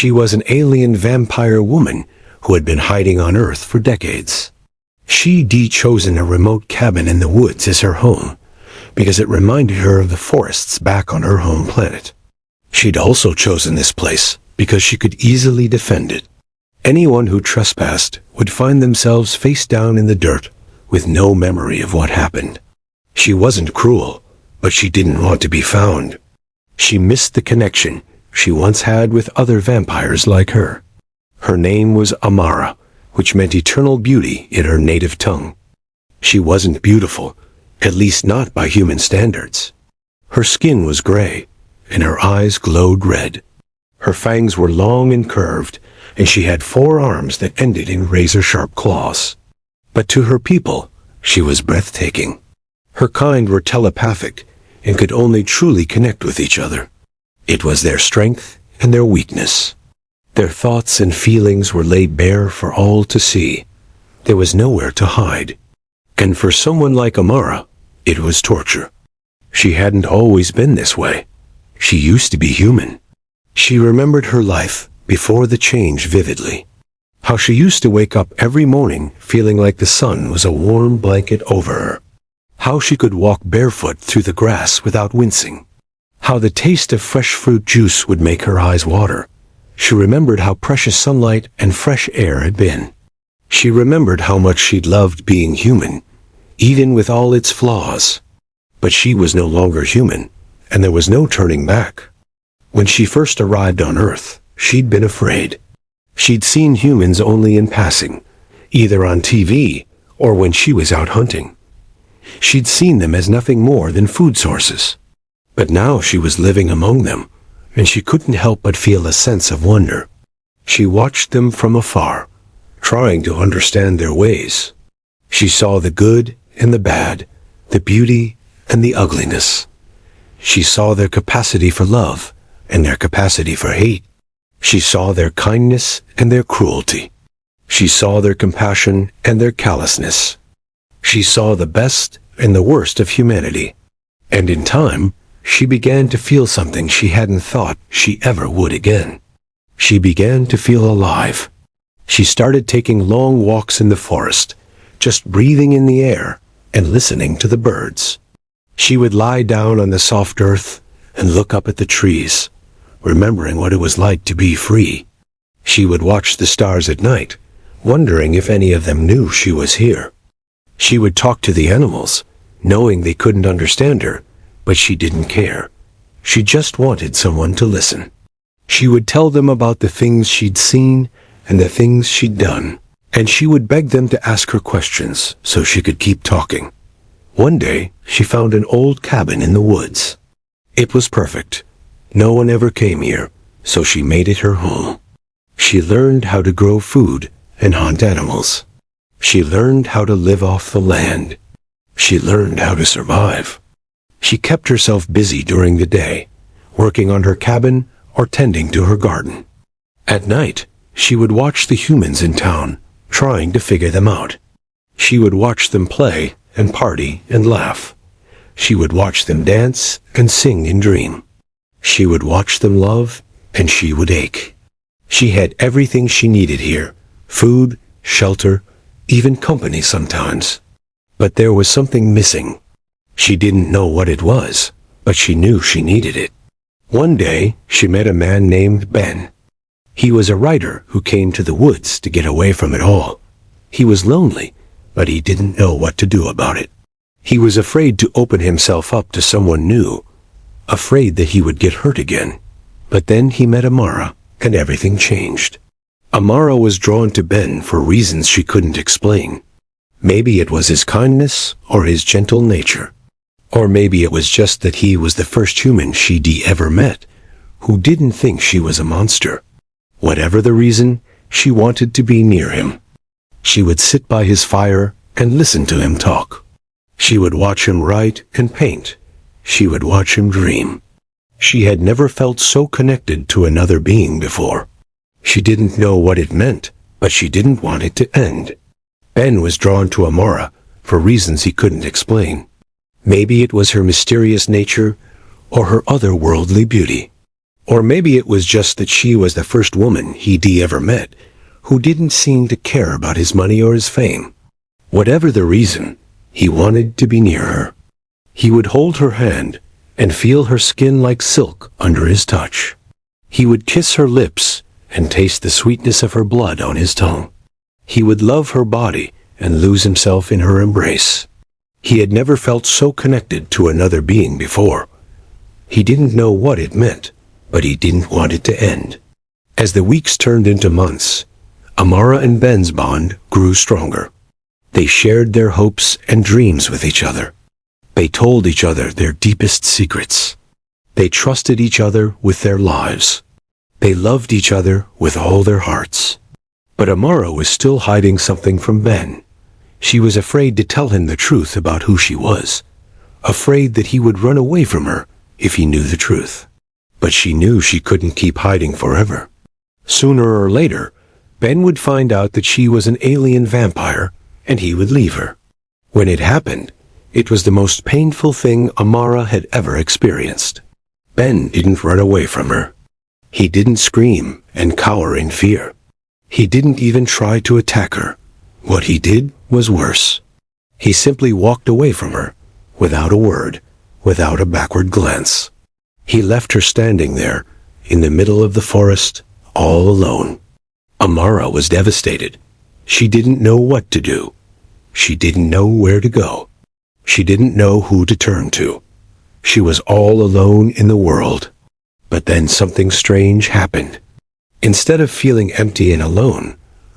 She was an alien vampire woman who had been hiding on Earth for decades. She'd chosen a remote cabin in the woods as her home, because it reminded her of the forests back on her home planet. She'd also chosen this place because she could easily defend it. Anyone who trespassed would find themselves face down in the dirt with no memory of what happened. She wasn't cruel, but she didn't want to be found. She missed the connection she once had with other vampires like her. Her name was Amara, which meant eternal beauty in her native tongue. She wasn't beautiful, at least not by human standards. Her skin was gray, and her eyes glowed red. Her fangs were long and curved, and she had 4 arms that ended in razor-sharp claws. But to her people, she was breathtaking. Her kind were telepathic and could only truly connect with each other. It was their strength and their weakness. Their thoughts and feelings were laid bare for all to see. There was nowhere to hide. And for someone like Amara, it was torture. She hadn't always been this way. She used to be human. She remembered her life before the change vividly. How she used to wake up every morning feeling like the sun was a warm blanket over her. How she could walk barefoot through the grass without wincing. How the taste of fresh fruit juice would make her eyes water. She remembered how precious sunlight and fresh air had been. She remembered how much she'd loved being human, even with all its flaws. But she was no longer human, and there was no turning back. When she first arrived on Earth, she'd been afraid. She'd seen humans only in passing, either on TV or when she was out hunting. She'd seen them as nothing more than food sources. But now she was living among them, and she couldn't help but feel a sense of wonder. She watched them from afar, trying to understand their ways. She saw the good and the bad, the beauty and the ugliness. She saw their capacity for love and their capacity for hate. She saw their kindness and their cruelty. She saw their compassion and their callousness. She saw the best and the worst of humanity. And in time, she began to feel something she hadn't thought she ever would again. She began to feel alive. She started taking long walks in the forest, just breathing in the air and listening to the birds. She would lie down on the soft earth and look up at the trees, remembering what it was like to be free. She would watch the stars at night, wondering if any of them knew she was here. She would talk to the animals, knowing they couldn't understand her, but she didn't care. She just wanted someone to listen. She would tell them about the things she'd seen and the things she'd done, and she would beg them to ask her questions so she could keep talking. One day, she found an old cabin in the woods. It was perfect. No one ever came here, so she made it her home. She learned how to grow food and hunt animals. She learned how to live off the land. She learned how to survive. She kept herself busy during the day, working on her cabin or tending to her garden. At night, she would watch the humans in town, trying to figure them out. She would watch them play and party and laugh. She would watch them dance and sing and dream. She would watch them love, and she would ache. She had everything she needed here: food, shelter, even company sometimes. But there was something missing. She didn't know what it was, but she knew she needed it. One day, she met a man named Ben. He was a writer who came to the woods to get away from it all. He was lonely, but he didn't know what to do about it. He was afraid to open himself up to someone new, afraid that he would get hurt again. But then he met Amara, and everything changed. Amara was drawn to Ben for reasons she couldn't explain. Maybe it was his kindness or his gentle nature. Or maybe it was just that he was the first human she'd ever met, who didn't think she was a monster. Whatever the reason, she wanted to be near him. She would sit by his fire and listen to him talk. She would watch him write and paint. She would watch him dream. She had never felt so connected to another being before. She didn't know what it meant, but she didn't want it to end. Ben was drawn to Amara for reasons he couldn't explain. Maybe it was her mysterious nature, or her otherworldly beauty. Or maybe it was just that she was the first woman he'd ever met who didn't seem to care about his money or his fame. Whatever the reason, he wanted to be near her. He would hold her hand and feel her skin like silk under his touch. He would kiss her lips and taste the sweetness of her blood on his tongue. He would love her body and lose himself in her embrace. He had never felt so connected to another being before. He didn't know what it meant, but he didn't want it to end. As the weeks turned into months, Amara and Ben's bond grew stronger. They shared their hopes and dreams with each other. They told each other their deepest secrets. They trusted each other with their lives. They loved each other with all their hearts. But Amara was still hiding something from Ben. She was afraid to tell him the truth about who she was, afraid that he would run away from her if he knew the truth. But she knew she couldn't keep hiding forever. Sooner or later, Ben would find out that she was an alien vampire, and he would leave her. When it happened, it was the most painful thing Amara had ever experienced. Ben didn't run away from her. He didn't scream and cower in fear. He didn't even try to attack her. What he did was worse. He simply walked away from her, without a word, without a backward glance. He left her standing there, in the middle of the forest, all alone. Amara was devastated. She didn't know what to do. She didn't know where to go. She didn't know who to turn to. She was all alone in the world. But then something strange happened. Instead of feeling empty and alone,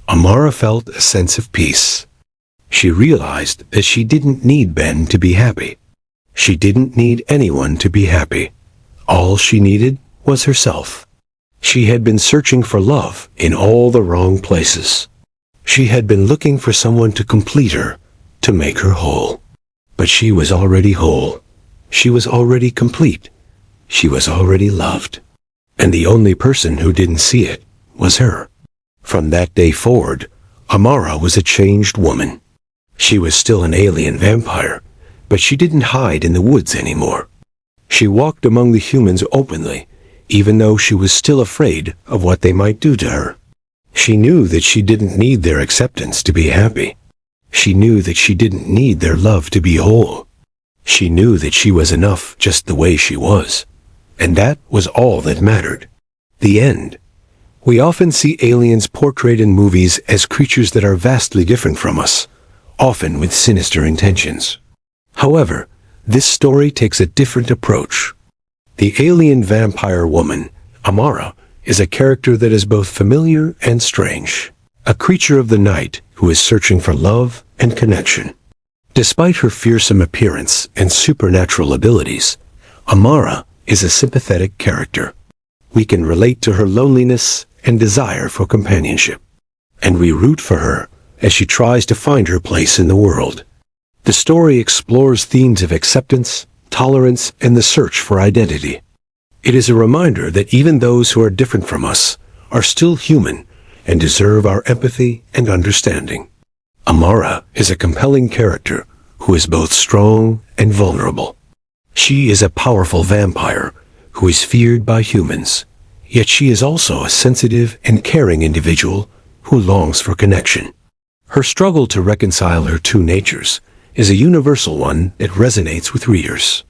Amara felt a sense of peace. She realized that she didn't need Ben to be happy. She didn't need anyone to be happy. All she needed was herself. She had been searching for love in all the wrong places. She had been looking for someone to complete her, to make her whole. But she was already whole. She was already complete. She was already loved. And the only person who didn't see it was her. From that day forward, Amara was a changed woman. She was still an alien vampire, but she didn't hide in the woods anymore. She walked among the humans openly, even though she was still afraid of what they might do to her. She knew that she didn't need their acceptance to be happy. She knew that she didn't need their love to be whole. She knew that she was enough just the way she was. And that was all that mattered. The end. We often see aliens portrayed in movies as creatures that are vastly different from us, often with sinister intentions. However, this story takes a different approach. The alien vampire woman, Amara, is a character that is both familiar and strange. A creature of the night who is searching for love and connection. Despite her fearsome appearance and supernatural abilities, Amara is a sympathetic character. We can relate to her loneliness and desire for companionship. And we root for her as she tries to find her place in the world. The story explores themes of acceptance, tolerance, and the search for identity. It is a reminder that even those who are different from us are still human and deserve our empathy and understanding. Amara is a compelling character who is both strong and vulnerable. She is a powerful vampire who is feared by humans, yet she is also a sensitive and caring individual who longs for connection. Her struggle to reconcile her two natures is a universal one that resonates with readers.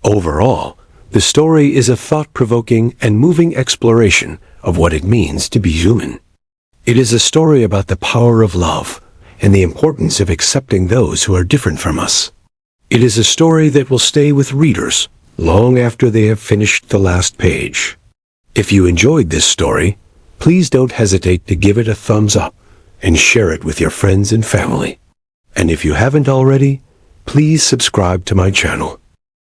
Overall, the story is a thought-provoking and moving exploration of what it means to be human. It is a story about the power of love and the importance of accepting those who are different from us. It is a story that will stay with readers long after they have finished the last page. If you enjoyed this story, please don't hesitate to give it a thumbs up and share it with your friends and family. And if you haven't already, please subscribe to my channel.